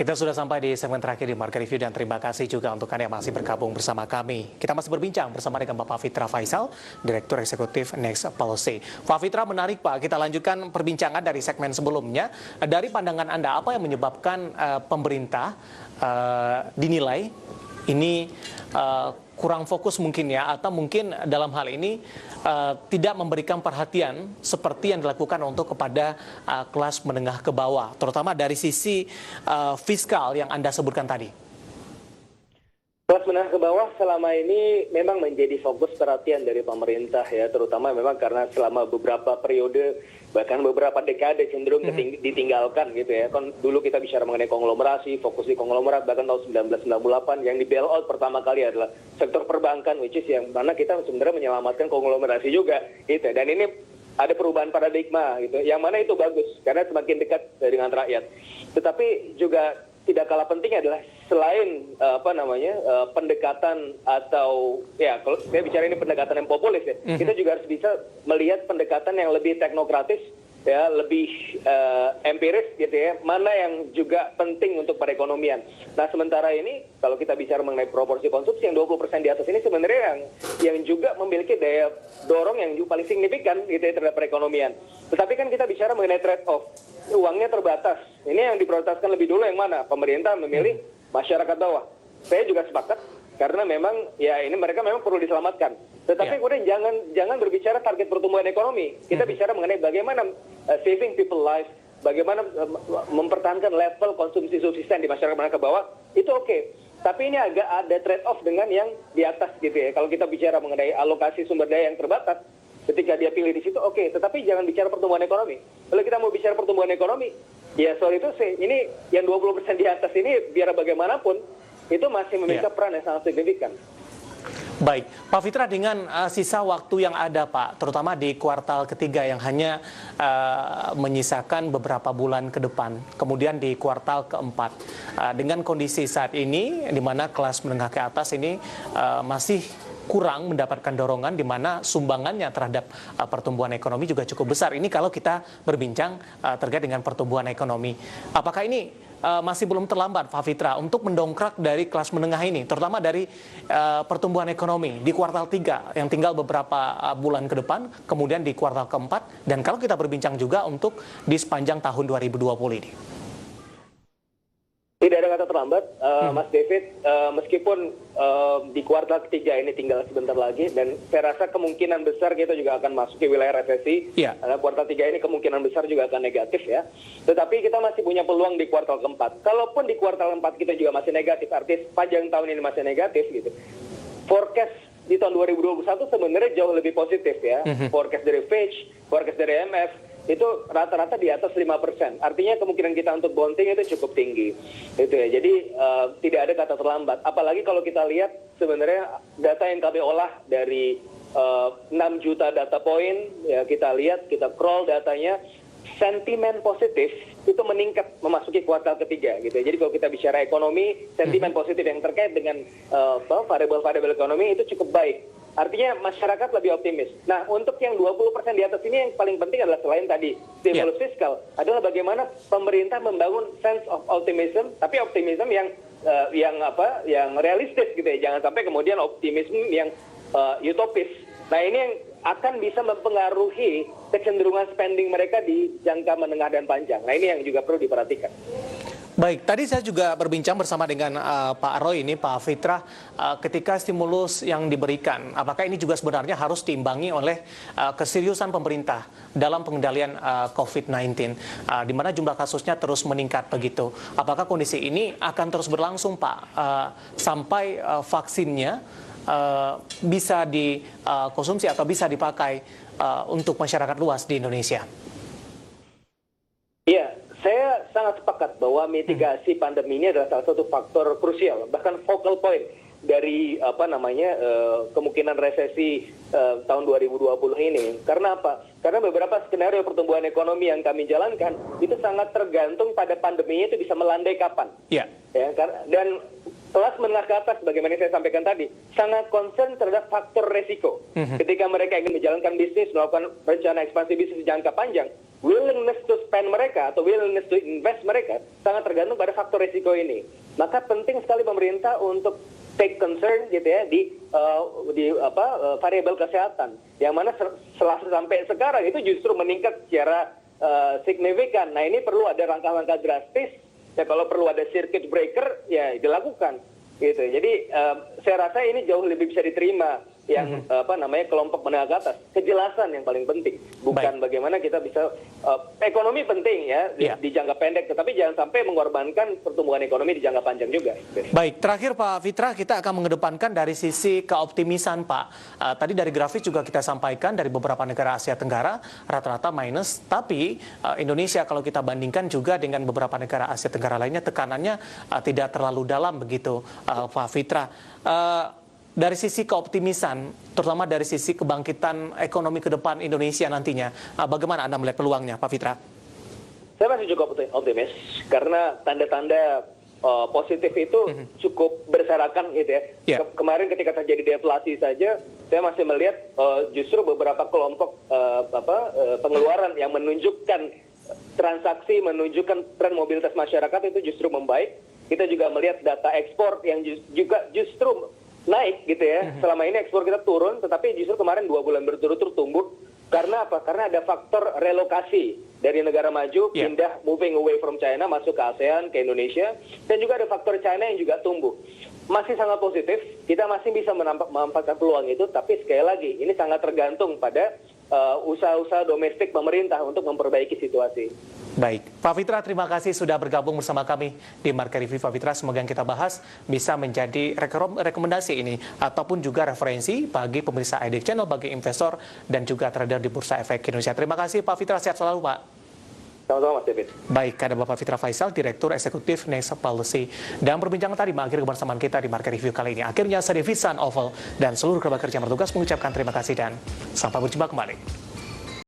Kita sudah sampai di segmen terakhir di Market Review dan terima kasih juga untuk Anda yang masih bergabung bersama kami. Kita masih berbincang bersama dengan Bapak Fitra Faisal, Direktur Eksekutif Next Policy. Pak Fitra, menarik Pak, kita lanjutkan perbincangan dari segmen sebelumnya. Dari pandangan Anda, apa yang menyebabkan pemerintah dinilai ini kurang fokus mungkin ya, atau mungkin dalam hal ini tidak memberikan perhatian seperti yang dilakukan untuk kepada kelas menengah ke bawah, terutama dari sisi fiskal yang Anda sebutkan tadi? Kelas menengah ke bawah selama ini memang menjadi fokus perhatian dari pemerintah ya, terutama memang karena selama beberapa periode bahkan beberapa dekade cenderung ditinggalkan gitu ya. Kan dulu kita bicara mengenai konglomerasi, fokus di konglomerat bahkan tahun 1998 yang di bailout pertama kali adalah sektor perbankan, which is yang mana kita sebenarnya menyelamatkan konglomerasi juga gitu. Dan ini ada perubahan paradigma gitu, yang mana itu bagus karena semakin dekat dengan rakyat. Tetapi juga tidak kalah penting adalah selain pendekatan atau ya kalau saya bicara ini pendekatan yang populis ya, kita juga harus bisa melihat pendekatan yang lebih teknokratis ya, lebih empiris gitu ya, mana yang juga penting untuk perekonomian. Nah sementara ini kalau kita bicara mengenai proporsi konsumsi yang 20% di atas ini sebenarnya yang juga memiliki daya dorong yang juga paling signifikan gitu ya terhadap perekonomian. Tetapi kan kita bicara mengenai trade off, uangnya terbatas. Ini yang diprioritaskan lebih dulu yang mana? Pemerintah memilih masyarakat bawah. Saya juga sepakat karena memang ya ini mereka memang perlu diselamatkan. Tetapi kemudian jangan berbicara target pertumbuhan ekonomi. Kita bicara mengenai bagaimana saving people life, bagaimana mempertahankan level konsumsi subsisten di masyarakat menengah ke bawah, itu oke. Tapi ini agak ada trade off dengan yang di atas gitu ya. Kalau kita bicara mengenai alokasi sumber daya yang terbatas, ketika dia pilih di situ oke, tetapi jangan bicara pertumbuhan ekonomi. Kalau kita mau bicara pertumbuhan ekonomi, ya soal itu sih, ini yang 20% di atas ini biar bagaimanapun itu masih memiliki peran yang sangat signifikan. Baik, Pak Fitra, dengan sisa waktu yang ada Pak, terutama di kuartal ketiga yang hanya menyisakan beberapa bulan ke depan, kemudian di kuartal keempat, dengan kondisi saat ini di mana kelas menengah ke atas ini masih kurang mendapatkan dorongan, di mana sumbangannya terhadap pertumbuhan ekonomi juga cukup besar. Ini kalau kita berbincang terkait dengan pertumbuhan ekonomi. Apakah ini masih belum terlambat, Pak Fitra, untuk mendongkrak dari kelas menengah ini, terutama dari pertumbuhan ekonomi di kuartal 3 yang tinggal beberapa bulan ke depan, kemudian di kuartal keempat, dan kalau kita berbincang juga untuk di sepanjang tahun 2020 ini? Tidak ada kata terlambat, Mas David, meskipun di kuartal ketiga ini tinggal sebentar lagi, dan saya rasa kemungkinan besar kita juga akan masuk ke wilayah resesi. Karena kuartal 3 ini kemungkinan besar juga akan negatif ya. Tetapi kita masih punya peluang di kuartal keempat. Kalaupun di kuartal keempat kita juga masih negatif, artinya sepanjang tahun ini masih negatif gitu. Forecast di tahun 2021 sebenarnya jauh lebih positif ya. Forecast dari Fitch, forecast dari IMF, itu rata-rata di atas 5%. Artinya kemungkinan kita untuk bonding itu cukup tinggi. Itu ya. Jadi tidak ada kata terlambat. Apalagi kalau kita lihat sebenarnya data yang kami olah dari 6 juta data point, ya kita lihat, kita crawl datanya, sentimen positif itu meningkat memasuki kuartal ketiga gitu. Jadi kalau kita bicara ekonomi, sentimen positif yang terkait dengan variabel-variabel ekonomi itu cukup baik. Artinya masyarakat lebih optimis. Nah, untuk yang 20% di atas ini yang paling penting adalah selain tadi stimulus fiskal, adalah bagaimana pemerintah membangun sense of optimism, tapi optimism yang realistis gitu ya. Jangan sampai kemudian optimisme yang utopis. Nah, ini yang akan bisa mempengaruhi kecenderungan spending mereka di jangka menengah dan panjang. Nah, ini yang juga perlu diperhatikan. Baik, tadi saya juga berbincang bersama dengan Pak Roy ini, Pak Fitra, ketika stimulus yang diberikan, apakah ini juga sebenarnya harus diimbangi oleh keseriusan pemerintah dalam pengendalian COVID-19, di mana jumlah kasusnya terus meningkat begitu. Apakah kondisi ini akan terus berlangsung, Pak, sampai vaksinnya bisa dikonsumsi atau bisa dipakai untuk masyarakat luas di Indonesia? Iya. Saya sangat sepakat bahwa mitigasi pandemi ini adalah salah satu faktor krusial, bahkan focal point dari kemungkinan resesi tahun 2020 ini. Karena apa? Karena beberapa skenario pertumbuhan ekonomi yang kami jalankan itu sangat tergantung pada pandeminya itu bisa melandai kapan. Dan kelas menengah ke atas, bagaimana saya sampaikan tadi, sangat concern terhadap faktor resiko. Ketika mereka ingin menjalankan bisnis, melakukan rencana ekspansi bisnis jangka panjang, willingness to spend mereka atau willingness to invest mereka sangat tergantung pada faktor resiko ini. Maka penting sekali pemerintah untuk take concern gitu ya di variabel kesehatan, yang mana setelah sampai sekarang itu justru meningkat secara signifikan. Nah, ini perlu ada langkah-langkah drastis. Ya, kalau perlu ada circuit breaker, ya dilakukan, gitu. Jadi saya rasa ini jauh lebih bisa diterima yang kelompok menengah ke atas. Kejelasan yang paling penting, bukan bagaimana kita bisa ekonomi penting ya di jangka pendek, tetapi jangan sampai mengorbankan pertumbuhan ekonomi di jangka panjang juga. Baik, terakhir Pak Fitra, kita akan mengedepankan dari sisi keoptimisan Pak. Tadi dari grafis juga kita sampaikan dari beberapa negara Asia Tenggara rata-rata minus, tapi Indonesia kalau kita bandingkan juga dengan beberapa negara Asia Tenggara lainnya tekanannya tidak terlalu dalam begitu, Pak Fitra. Dari sisi keoptimisan, terutama dari sisi kebangkitan ekonomi ke depan Indonesia nantinya, bagaimana Anda melihat peluangnya, Pak Fitra? Saya masih cukup optimis, karena tanda-tanda positif itu cukup berserakan gitu ya. Kemarin ketika terjadi deflasi saja, saya masih melihat justru beberapa kelompok pengeluaran yang menunjukkan transaksi, menunjukkan tren mobilitas masyarakat itu justru membaik. Kita juga melihat data ekspor yang juga justru naik gitu ya. Selama ini ekspor kita turun, tetapi justru kemarin 2 bulan berturut-turut tumbuh. Karena apa? Karena ada faktor relokasi dari negara maju, pindah, moving away from China, masuk ke ASEAN, ke Indonesia. Dan juga ada faktor China yang juga tumbuh. Masih sangat positif, kita masih bisa memanfaatkan peluang itu, tapi sekali lagi, ini sangat tergantung pada usaha-usaha domestik pemerintah untuk memperbaiki situasi. Baik, Pak Fitra, terima kasih sudah bergabung bersama kami di Market Review. Pak Fitra, semoga yang kita bahas bisa menjadi rekomendasi ini ataupun juga referensi bagi pemirsa IDX Channel, bagi investor dan juga trader di Bursa Efek Indonesia. Terima kasih Pak Fitra, sehat selalu Pak. Sama-sama Mas David. Baik, ada Bapak Fitra Faisal, Direktur Eksekutif Next Policy. Dan perbincangan tadi mengakhiri kebersamaan kita di Market Review kali ini. Akhirnya saya Devi San Oval dan seluruh kerabat kerja bertugas mengucapkan terima kasih dan sampai berjumpa kembali.